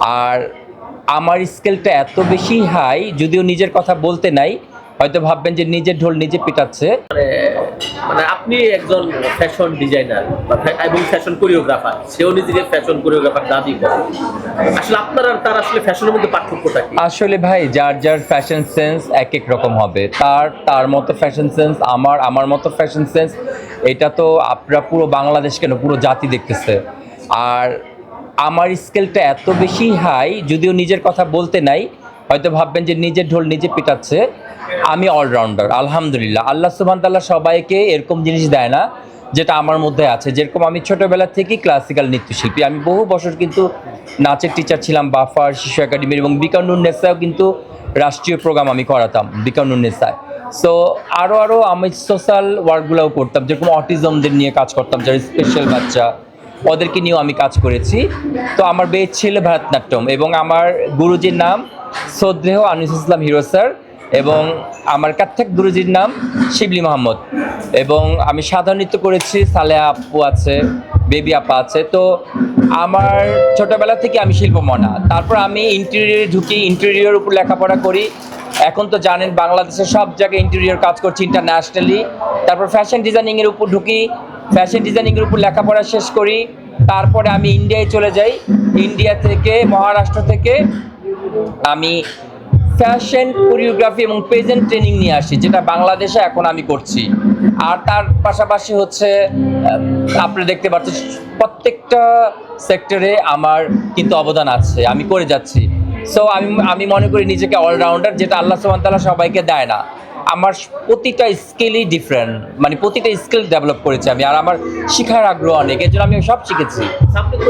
আর আমার স্কেলটা এত বেশি হাই, যদিও নিজের কথা বলতে নাই, হয়তো ভাববেন যে নিজের ঢোল নিজে পিটাচ্ছে। মানে মানে আপনি একজন ফ্যাশন ডিজাইনার এবং ফ্যাশন কোরিওগ্রাফার, সেও নিজেকে ফ্যাশন কোরিওগ্রাফার দাবি করে। আসলে আপনার আর তার আসলে ফ্যাশনের মধ্যে পার্থক্যটা কি? আসলে ভাই, যার যার ফ্যাশন সেন্স এক এক রকম হবে। তার মতো ফ্যাশন সেন্স, আমার মতো ফ্যাশন সেন্স, এটা তো আপনারা পুরো বাংলাদেশ কেন পুরো জাতি দেখতেছে। আর আমার স্কেলটা এত বেশি হাই, যদিও নিজের কথা বলতে নাই, হয়তো ভাববেন যে নিজের ঢোল নিজে পিটাচ্ছে। আমি অলরাউন্ডার, আলহামদুলিল্লাহ। আল্লাহ সুবহানাহু তাআলা সবাইকে এরকম জিনিস দেয় না যেটা আমার মধ্যে আছে। যেরকম আমি ছোটোবেলা থেকেই ক্লাসিক্যাল নৃত্যশিল্পী, আমি বহু বছর কিন্তু নাচের টিচার ছিলাম বাফার শিশু একাডেমির, এবং বিকানুন্নেসাও কিন্তু রাষ্ট্রীয় প্রোগ্রাম আমি করাতাম বিকানুন্নেসায়। সো আরও আমি সোশ্যাল ওয়ার্কগুলোও করতাম, যেরকম অটিজমদের নিয়ে কাজ করতাম, যারা স্পেশাল বাচ্চা, ওদেরকে নিয়েও আমি কাজ করেছি। তো আমার বেস ছিল ভারতনাট্যম, এবং আমার গুরুজির নাম শ্রদ্ধেয় আনিস ইসলাম হিরো স্যার, এবং আমার কাথক গুরুজির নাম শিবলি মোহাম্মদ। এবং আমি সাধারণ নৃত্য করেছি, সালেহা আপু আছে, বেবি আপা আছে। তো আমার ছোটোবেলা থেকে আমি শিল্পমনা। তারপর আমি ইন্টেরিয়রে ঢুকি, ইন্টেরিয়র উপর লেখাপড়া করি। এখন তো জানেন বাংলাদেশের সব জায়গায় ইন্টেরিয়র কাজ করছি ইন্টারন্যাশনালি। তারপর ফ্যাশন ডিজাইনিংয়ের উপর ঢুকি, ফ্যাশন ডিজাইনিংয়ের উপর লেখাপড়া শেষ করি। তারপরে আমি ইন্ডিয়ায় চলে যাই। ইন্ডিয়া থেকে, মহারাষ্ট্র থেকে আমি ফ্যাশন কোরিওগ্রাফি এবং প্রেজেন্ট ট্রেনিং নিয়ে আসি, যেটা বাংলাদেশে এখন আমি করছি। আর তার পাশাপাশি হচ্ছে আপনি দেখতে পাচ্ছেন প্রত্যেকটা সেক্টরে আমার কিন্তু অবদান আছে, আমি করে যাচ্ছি। সো আমি মনে করি নিজেকে অলরাউন্ডার, যেটা আল্লাহ সুবহানাহু তাআলা সবাইকে দেয় না। আমার প্রতিটা স্কিলই ডিফারেন্ট, মানে প্রতিটা স্কিল ডেভেলপ করেছি আমি। আর আমার শেখার আগ্রহ অনেক, এর জন্য আমি সব শিখেছি। আপনি তো